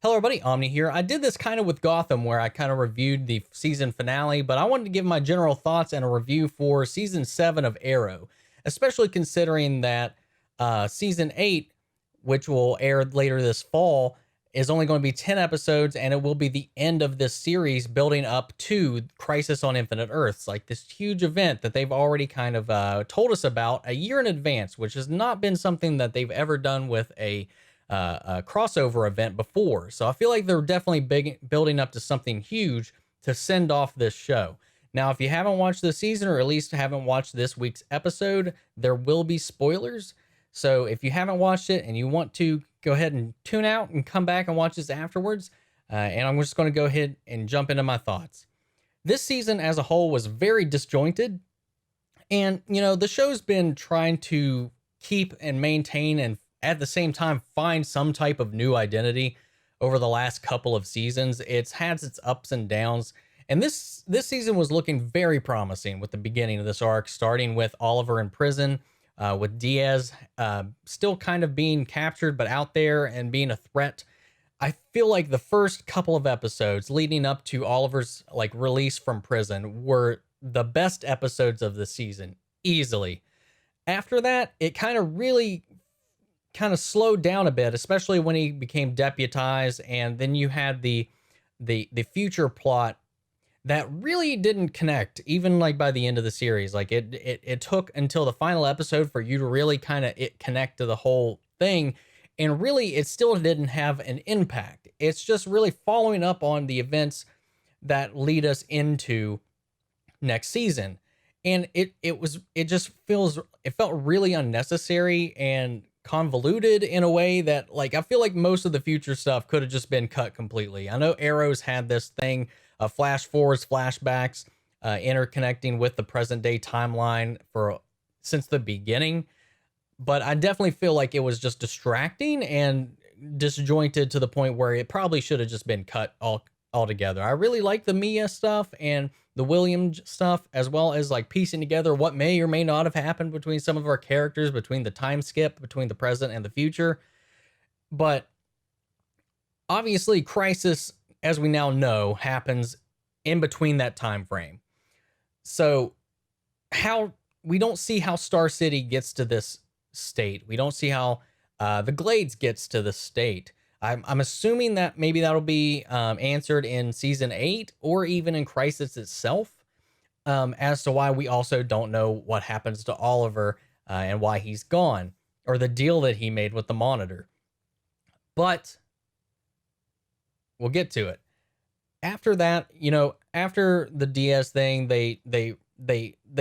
Hello, everybody. Omni here. I did this kind of with Gotham, where I kind of reviewed the season finale, but I wanted to give my general thoughts and a review for season 7 of Arrow, especially considering that season 8, which will air later this fall, is only going to be 10 episodes, and it will be the end of this series building up to Crisis on Infinite Earths, like this huge event that they've already kind of told us about a year in advance, which has not been something that they've ever done with a crossover event before. So I feel like they're definitely building up to something huge to send off this show. Now, if you haven't watched the season, or at least haven't watched this week's episode, there will be spoilers. So if you haven't watched it and you want to, go ahead and tune out and come back and watch this afterwards. And I'm just going to go ahead and jump into my thoughts. This season as a whole was very disjointed. And, the show's been trying to keep and maintain and at the same time find some type of new identity over the last couple of seasons. It's had its ups and downs, and this season was looking very promising with the beginning of this arc, starting with Oliver in prison, with Diaz still kind of being captured but out there and being a threat. I feel like the first couple of episodes leading up to Oliver's release from prison were the best episodes of the season, easily. After that, it really kind of slowed down a bit, especially when he became deputized, and then you had the future plot that really didn't connect, even by the end of the series. It took until the final episode for you to really kind of connect to the whole thing, and really it still didn't have an impact. It's just really following up on the events that lead us into next season, and it felt really unnecessary and convoluted in a way that I feel like most of the future stuff could have just been cut completely. I know Arrow's had this thing of flash forwards, flashbacks, interconnecting with the present day timeline since the beginning, but I definitely feel like it was just distracting and disjointed to the point where it probably should have just been cut altogether. I really like the Mia stuff and the William stuff, as well as piecing together what may or may not have happened between some of our characters, between the time skip between the present and the future. But obviously Crisis, as we now know, happens in between that time frame. So we don't see how Star City gets to this state. We don't see how the Glades gets to the state. I'm assuming that maybe that'll be answered in season 8 or even in Crisis itself, as to why we also don't know what happens to Oliver and why he's gone, or the deal that he made with the Monitor. But we'll get to it. After that, after the Diaz thing, they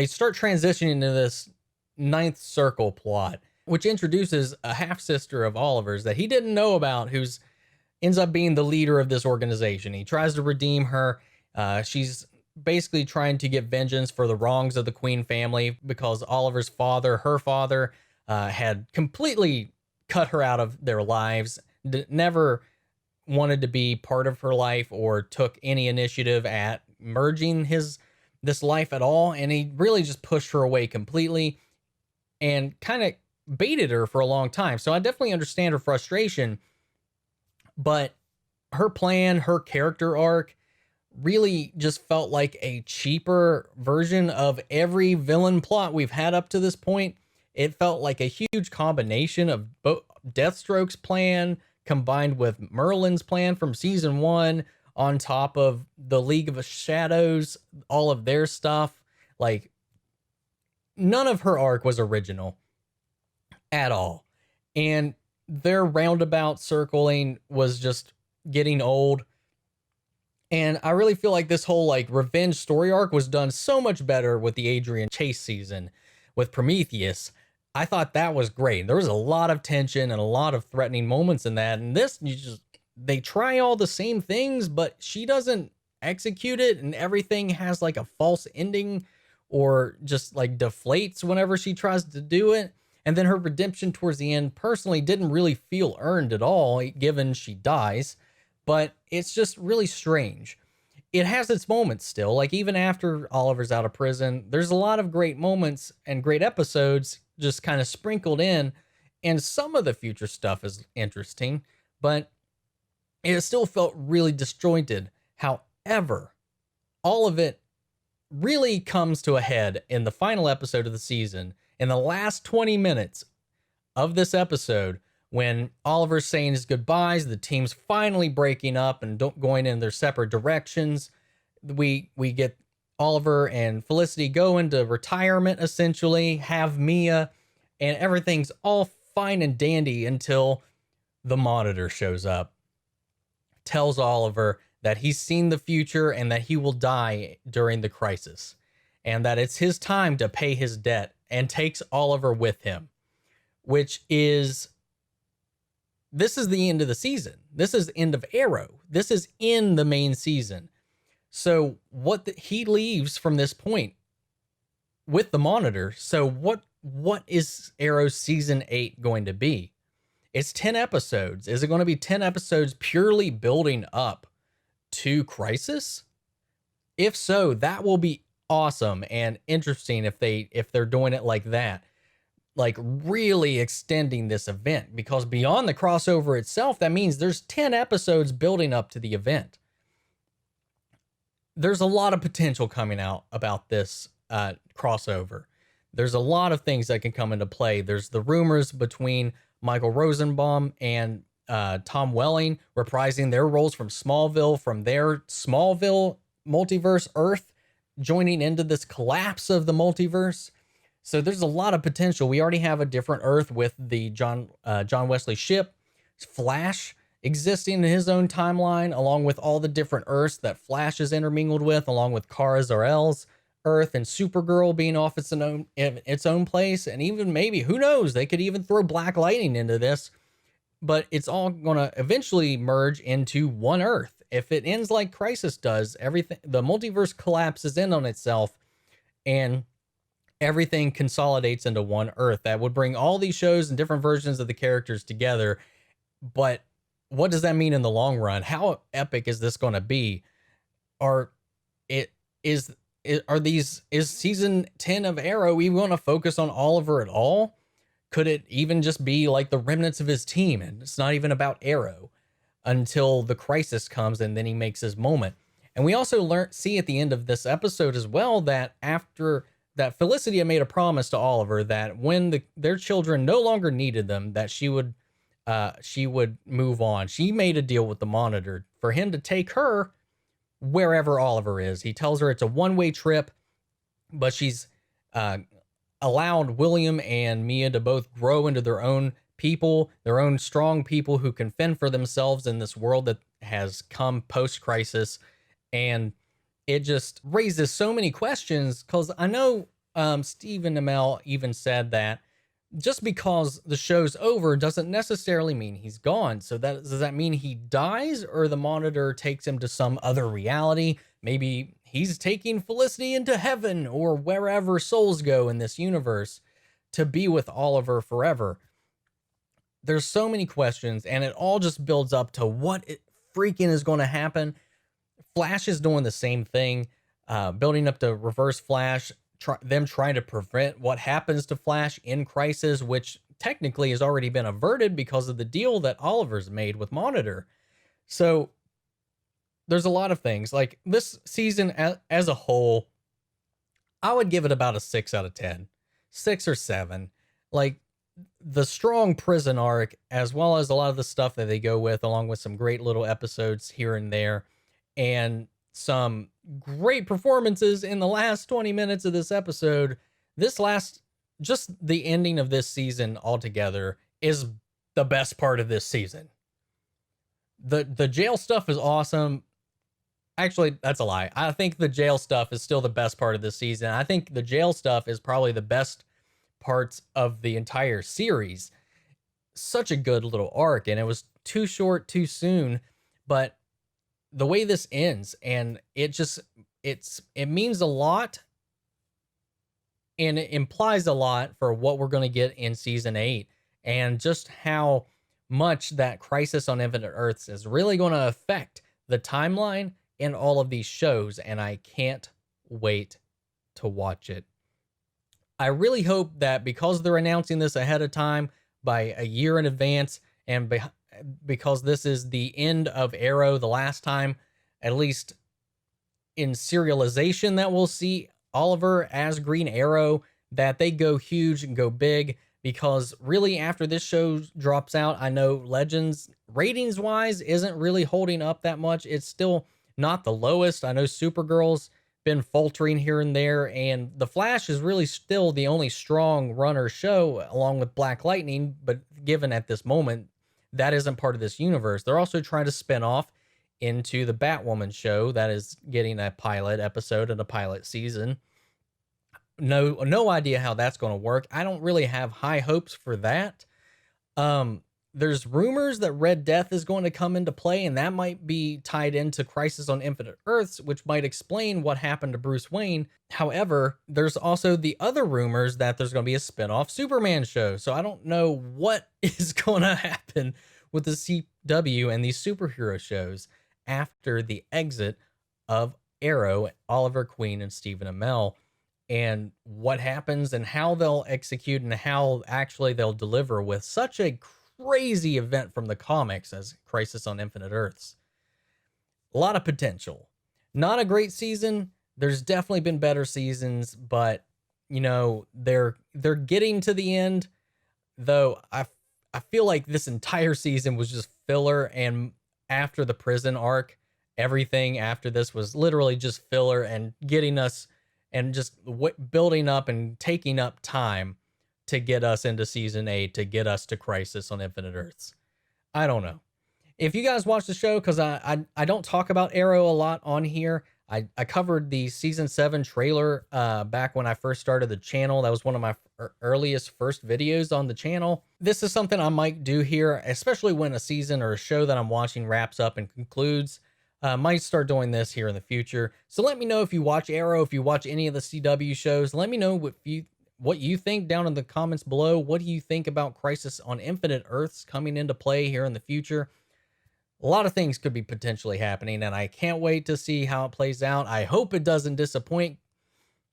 start transitioning into this Ninth Circle plot, which introduces a half-sister of Oliver's that he didn't know about, who's ends up being the leader of this organization. He tries to redeem her. She's basically trying to get vengeance for the wrongs of the Queen family, because Oliver's father, her father, had completely cut her out of their lives, never wanted to be part of her life or took any initiative at merging this life at all, and he really just pushed her away completely and kind of baited her for a long time. So I definitely understand her frustration, but her plan, her character arc really just felt like a cheaper version of every villain plot we've had up to this point. It felt like a huge combination of both Deathstroke's plan combined with Merlin's plan from season 1, on top of the League of Shadows, all of their stuff. None of her arc was original at all, and their roundabout circling was just getting old. And I really feel like this whole revenge story arc was done so much better with the Adrian Chase season with Prometheus. I thought that was great. There was a lot of tension and a lot of threatening moments in that, and this, they try all the same things, but she doesn't execute it, and everything has a false ending, or just deflates whenever she tries to do it. And then her redemption towards the end personally didn't really feel earned at all, given she dies, but it's just really strange. It has its moments still, even after Oliver's out of prison, there's a lot of great moments and great episodes just kind of sprinkled in, and some of the future stuff is interesting, but It still felt really disjointed. However, all of it really comes to a head in the final episode of the season. In the last 20 minutes of this episode, when Oliver's saying his goodbyes, the team's finally breaking up and going in their separate directions. We get Oliver and Felicity go into retirement, essentially, have Mia, and everything's all fine and dandy until the Monitor shows up, tells Oliver that he's seen the future and that he will die during the crisis, and that it's his time to pay his debt, and takes Oliver with him, which is, this is the end of the season. This is the end of Arrow. This is in the main season. So he leaves from this point with the Monitor. So what is Arrow's season 8 going to be? It's 10 episodes. Is it going to be 10 episodes purely building up to Crisis? If so, that will be awesome and interesting if they're doing it like that. Like really extending this event, because beyond the crossover itself, that means there's 10 episodes building up to the event. There's a lot of potential coming out about this crossover. There's a lot of things that can come into play. There's the rumors between Michael Rosenbaum and Tom Welling reprising their roles from Smallville, from their Smallville multiverse Earth, joining into this collapse of the multiverse. So there's a lot of potential. We already have a different Earth with the John Wesley ship, Flash existing in his own timeline, along with all the different Earths that Flash is intermingled with, along with Kara Zor-El's Earth, and Supergirl being off its own place, and even maybe, who knows, they could even throw Black Lightning into this. But it's all going to eventually merge into one Earth. If it ends like Crisis does, the multiverse collapses in on itself, and everything consolidates into one Earth. That would bring all these shows and different versions of the characters together. But what does that mean in the long run? How epic is this going to be? Is season 10 of Arrow, we want to focus on Oliver at all? Could it even just be like the remnants of his team, and it's not even about Arrow until the crisis comes and then he makes his moment? And we also see at the end of this episode as well that after that, Felicity had made a promise to Oliver that when their children no longer needed them, that she would move on. She made a deal with the Monitor for him to take her wherever Oliver is. He tells her it's a one-way trip, but she's allowed William and Mia to both grow into their own people, their own strong people who can fend for themselves in this world that has come post-crisis. And it just raises so many questions, because I know Stephen Amell even said that just because the show's over doesn't necessarily mean he's gone. So does that mean he dies, or the Monitor takes him to some other reality? Maybe he's taking Felicity into heaven or wherever souls go in this universe to be with Oliver forever. There's so many questions, and it all just builds up to what freaking is going to happen. Flash is doing the same thing, building up to Reverse Flash, them trying to prevent what happens to Flash in Crisis, which technically has already been averted because of the deal that Oliver's made with Monitor. So there's a lot of things. Like this season as a whole, I would give it about a 6 out of 10, 6 or 7. Like the strong prison arc, as well as a lot of the stuff that they go with, along with some great little episodes here and there, and some great performances in the last 20 minutes of this episode. Just the ending of this season altogether is the best part of this season. The jail stuff is awesome. Actually, that's a lie. I think the jail stuff is still the best part of this season. I think the jail stuff is probably the best parts of the entire series. Such a good little arc, and it was too short, too soon, but the way this ends, and it means a lot, and it implies a lot for what we're going to get in season 8, and just how much that Crisis on Infinite Earths is really going to affect the timeline in all of these shows, and I can't wait to watch it. I really hope that because they're announcing this ahead of time by a year in advance, and because this is the end of Arrow, the last time, at least in serialization, that we'll see Oliver as Green Arrow, that they go huge and go big. Because really, after this show drops out, I know Legends, ratings wise, isn't really holding up that much. It's still not the lowest. I know Supergirl's been faltering here and there, and The Flash is really still the only strong runner show, along with Black Lightning. But given at this moment, that isn't part of this universe. They're also trying to spin off into the Batwoman show that is getting a pilot episode and a pilot season. No idea how that's going to work. I don't really have high hopes for that. There's rumors that Red Death is going to come into play, and that might be tied into Crisis on Infinite Earths, which might explain what happened to Bruce Wayne. However, there's also the other rumors that there's going to be a spin-off Superman show. So I don't know what is going to happen with the CW and these superhero shows after the exit of Arrow, Oliver Queen, and Stephen Amell, and what happens and how they'll execute and how actually they'll deliver with such a crazy event from the comics as Crisis on Infinite Earths. A lot of potential. Not a great season. There's definitely been better seasons, but you know, they're getting to the end, though I feel like this entire season was just filler, and after the prison arc, everything after this was literally just filler and getting us and just building up and taking up time to get us into season 8, to get us to Crisis on Infinite Earths. I don't know. If you guys watch the show, because I don't talk about Arrow a lot on here. I covered the season 7 trailer back when I first started the channel. That was one of my earliest first videos on the channel. This is something I might do here, especially when a season or a show that I'm watching wraps up and concludes. Might start doing this here in the future. So let me know if you watch Arrow, if you watch any of the CW shows. Let me know what you think down in the comments below. What do you think about Crisis on Infinite Earths coming into play here in the future? A lot of things could be potentially happening, and I can't wait to see how it plays out. I hope it doesn't disappoint,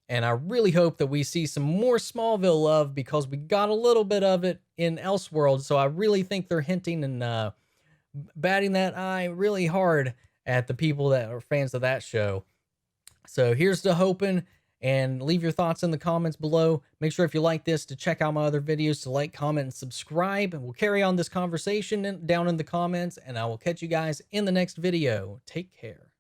and I really hope that we see some more Smallville love, because we got a little bit of it in Elseworld. So I really think they're hinting and batting that eye really hard at the people that are fans of that show. So here's to hoping, and leave your thoughts in the comments below. Make sure if you like this to check out my other videos, to like, comment, and subscribe. And we'll carry on this conversation down in the comments, and I will catch you guys in the next video. Take care.